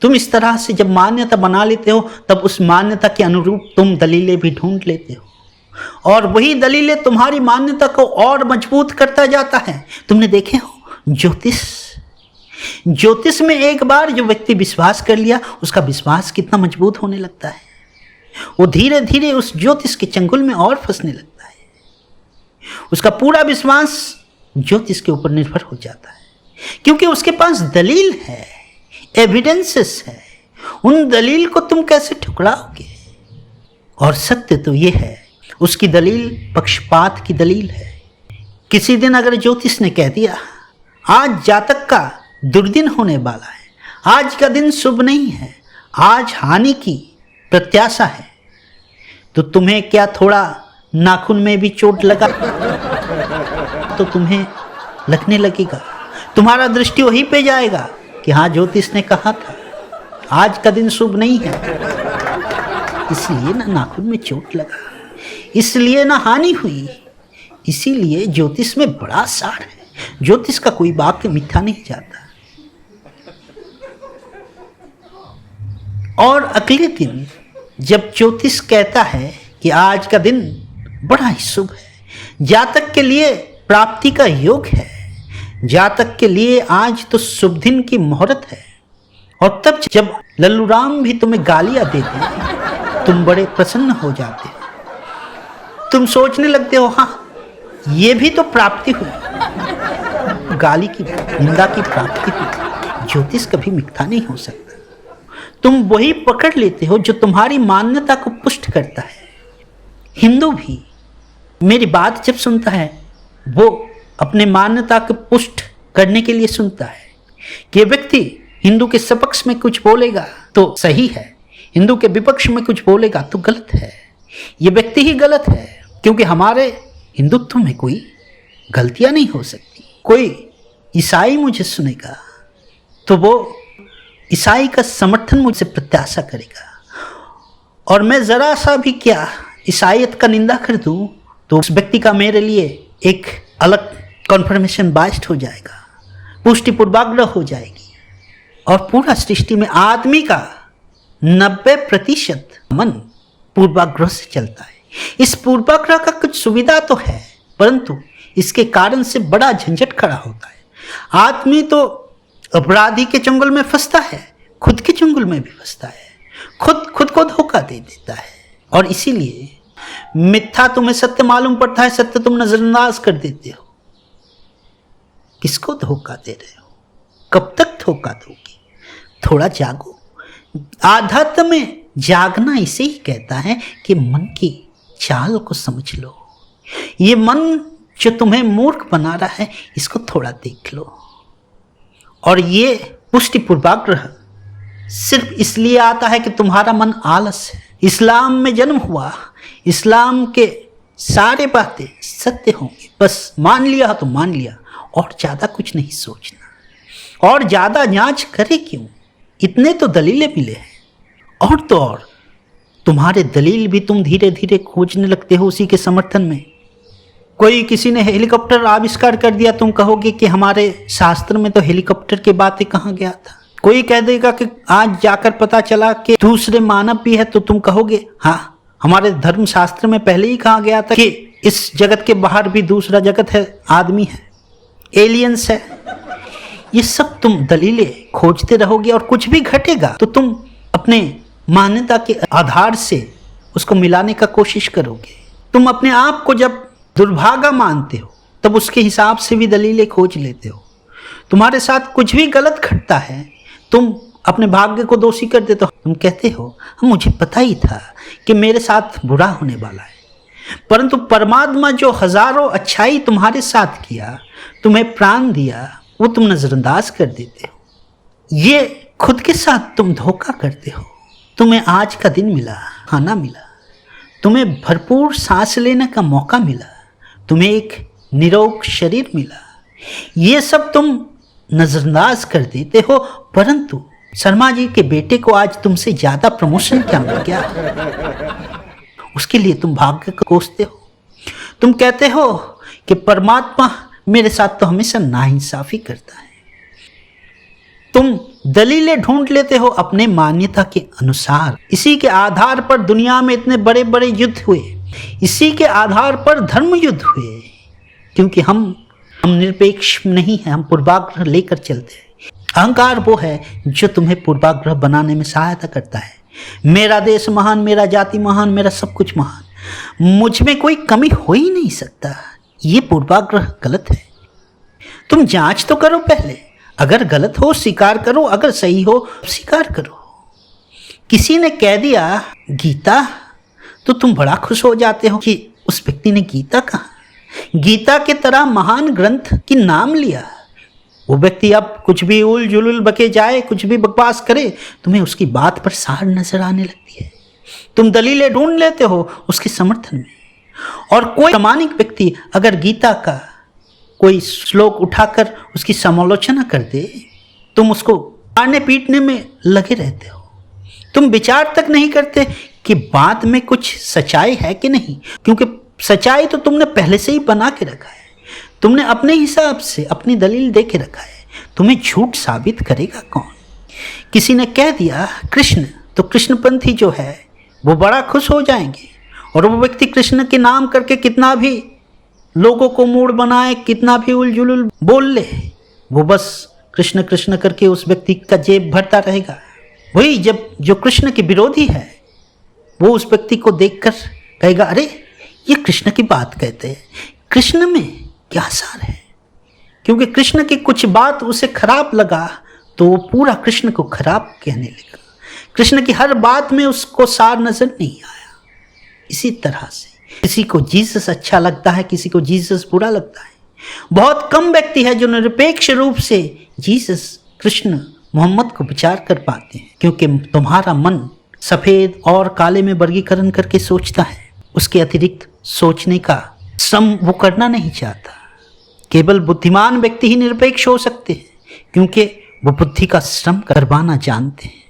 तुम इस तरह से जब मान्यता बना लेते हो तब उस मान्यता के अनुरूप तुम दलीलें भी ढूंढ लेते हो और वही दलीलें तुम्हारी मान्यता को और मजबूत करता जाता है। तुमने देखे हो ज्योतिष में एक बार जो व्यक्ति विश्वास कर लिया उसका विश्वास कितना मजबूत होने लगता है। वो धीरे धीरे उस ज्योतिष के चंगुल में और फंसने लगता है। उसका पूरा विश्वास ज्योतिष के ऊपर निर्भर हो जाता है क्योंकि उसके पास दलील है, एविडेंसेस है। उन दलील को तुम कैसे ठुकराओगे? और सत्य तो ये है, उसकी दलील पक्षपात की दलील है। किसी दिन अगर ज्योतिष ने कह दिया आज जातक का दुर्दिन होने वाला है, आज का दिन शुभ नहीं है, आज हानि की प्रत्याशा है, तो तुम्हें क्या थोड़ा नाखून में भी चोट लगा तो तुम्हें लगने लगेगा, तुम्हारा दृष्टि वहीं पे जाएगा कि हाँ ज्योतिष ने कहा था आज का दिन शुभ नहीं है, इसलिए ना नाखून में चोट लगा, इसलिए ना हानि हुई। इसीलिए ज्योतिष में बड़ा सार है, ज्योतिष का कोई वाक्य मिथ्या नहीं जाता। और अगले दिन जब ज्योतिष कहता है कि आज का दिन बड़ा ही शुभ है, जातक के लिए प्राप्ति का योग है, जातक के लिए आज तो शुभ दिन की मुहूर्त है, और तब जब लल्लू राम भी तुम्हें गालियां देते तुम बड़े प्रसन्न हो जाते, तुम सोचने लगते हो हाँ ये भी तो प्राप्ति हुई, गाली की निंदा की प्राप्ति हुई। ज्योतिष कभी मिथ्या नहीं हो सकता। तुम वही पकड़ लेते हो जो तुम्हारी मान्यता को पुष्ट करता है। हिंदू भी मेरी बात जब सुनता है वो अपने मान्यता को पुष्ट करने के लिए सुनता है कि व्यक्ति हिंदू के सपक्ष में कुछ बोलेगा तो सही है, हिंदू के विपक्ष में कुछ बोलेगा तो गलत है। ये व्यक्ति ही गलत है क्योंकि हमारे हिंदुत्व में कोई गलतियां नहीं हो सकती। कोई ईसाई मुझे सुनेगा तो वो ईसाई का समर्थन मुझसे प्रत्याशा करेगा, और मैं जरा सा भी क्या ईसाईयत का निंदा कर दूं तो उस व्यक्ति का मेरे लिए एक अलग कॉन्फर्मेशन बाइस्ड हो जाएगा, पुष्टि पूर्वाग्रह हो जाएगी। और पूरा सृष्टि में आदमी का 90% मन पूर्वाग्रह से चलता है। इस पूर्वाग्रह का कुछ सुविधा तो है परंतु इसके कारण से बड़ा झंझट खड़ा होता है। आदमी तो अपराधी के चंगुल में फंसता है, खुद के चंगुल में भी फंसता है, खुद को धोखा दे देता है। और इसीलिए मिथ्या तुम्हें सत्य मालूम पड़ता है, सत्य तुम नजरअंदाज कर देते हो। किसको धोखा दे रहे हो? कब तक धोखा दोगे? थोड़ा जागो। आध्यात्म में जागना इसे ही कहता है कि मन की चाल को समझ लो। ये मन जो तुम्हें मूर्ख बना रहा है इसको थोड़ा देख लो। और ये पुष्टि पूर्वाग्रह सिर्फ इसलिए आता है कि तुम्हारा मन आलस है। इस्लाम में जन्म हुआ, इस्लाम के सारे बातें सत्य होंगे, बस मान लिया तो मान लिया, और ज़्यादा कुछ नहीं सोचना। और ज़्यादा जांच करे क्यों? इतने तो दलीलें मिले हैं। और तो और तुम्हारे दलील भी तुम धीरे धीरे खोजने लगते हो उसी के समर्थन में। कोई किसी ने हेलीकॉप्टर आविष्कार कर दिया, तुम कहोगे कि हमारे शास्त्र में तो हेलीकॉप्टर की बातें कहाँ गया था। कोई कह देगा कि आज जाकर पता चला कि दूसरे मानव भी है, तो तुम कहोगे हाँ हमारे धर्म शास्त्र में पहले ही कहा गया था कि इस जगत के बाहर भी दूसरा जगत है, आदमी है, एलियंस है। ये सब तुम दलीलें खोजते रहोगे और कुछ भी घटेगा तो तुम अपने मान्यता के आधार से उसको मिलाने का कोशिश करोगे। तुम अपने आप को जब दुर्भागा मानते हो तब उसके हिसाब से भी दलीलें खोज लेते हो। तुम्हारे साथ कुछ भी गलत घटता है तुम अपने भाग्य को दोषी कर देते हो। तुम कहते हो मुझे पता ही था कि मेरे साथ बुरा होने वाला है, परंतु परमात्मा जो हजारों अच्छाई तुम्हारे साथ किया, तुम्हें प्राण दिया, वो तुम नजरअंदाज कर देते हो। ये खुद के साथ तुम धोखा करते हो। तुम्हें आज का दिन मिला, खाना मिला, तुम्हें भरपूर सांस लेने का मौका मिला, तुम्हें एक निरोग शरीर मिला, ये सब तुम नजरअंदाज कर देते हो। परंतु शर्मा जी के बेटे को आज तुमसे ज्यादा प्रमोशन क्या मिल गया, उसके लिए तुम भाग्य को कोसते हो। तुम कहते हो कि परमात्मा मेरे साथ तो हमेशा नाइंसाफी करता है। तुम दलीलें ढूंढ लेते हो अपने मान्यता के अनुसार। इसी के आधार पर दुनिया में इतने बड़े बड़े युद्ध हुए, इसी के आधार पर धर्म युद्ध हुए, क्योंकि हम निरपेक्ष नहीं है, हम पूर्वाग्रह लेकर चलते हैं। अहंकार वो है जो तुम्हें पूर्वाग्रह बनाने में सहायता करता है। मेरा देश महान, मेरा जाति महान, मेरा सब कुछ महान, मुझ में कोई कमी हो ही नहीं सकता। ये पूर्वाग्रह गलत है। तुम जांच तो करो पहले, अगर गलत हो स्वीकार करो, अगर सही हो स्वीकार करो। किसी ने कह दिया गीता, तो तुम बड़ा खुश हो जाते हो कि उस व्यक्ति ने गीता कहा, गीता के तरह महान ग्रंथ की नाम लिया। वो व्यक्ति अब कुछ भी उल जुलुल बके जाए, कुछ भी बकवास करे, तुम्हें उसकी बात पर सार नजर आने लगती है। तुम दलीलें ढूंढ लेते हो उसके समर्थन में। और कोई प्रामाणिक व्यक्ति अगर गीता का कोई श्लोक उठाकर उसकी समालोचना कर दे, तुम उसको मारने पीटने में लगे रहते हो। तुम विचार तक नहीं करते कि बात में कुछ सच्चाई है कि नहीं, क्योंकि सच्चाई तो तुमने पहले से ही बना के रखा है। तुमने अपने हिसाब से अपनी दलील दे के रखा है। तुम्हें झूठ साबित करेगा कौन? किसी ने कह दिया कृष्ण, तो कृष्णपंथी जो है वो बड़ा खुश हो जाएंगे, और वो व्यक्ति कृष्ण के नाम करके कितना भी लोगों को मूड बनाए, कितना भी उलझुल बोल ले, वो बस कृष्ण कृष्ण करके उस व्यक्ति का जेब भरता रहेगा। वही जब जो कृष्ण के विरोधी है वो उस व्यक्ति को देखकर कहेगा, अरे ये कृष्ण की बात कहते हैं, कृष्ण में क्या सार है? क्योंकि कृष्ण की कुछ बात उसे खराब लगा तो वो पूरा कृष्ण को खराब कहने लगा। कृष्ण की हर बात में उसको सार नजर नहीं आया। इसी तरह से किसी को जीसस अच्छा लगता है, किसी को जीसस बुरा लगता है। बहुत कम व्यक्ति है जो निरपेक्ष रूप से जीसस, कृष्ण, मोहम्मद को विचार कर पाते हैं, क्योंकि तुम्हारा मन सफेद और काले में वर्गीकरण करके सोचता है। उसके अतिरिक्त सोचने का श्रम वो करना नहीं चाहता। केवल बुद्धिमान व्यक्ति ही निरपेक्ष हो सकते हैं, क्योंकि वो बुद्धि का श्रम करवाना जानते हैं।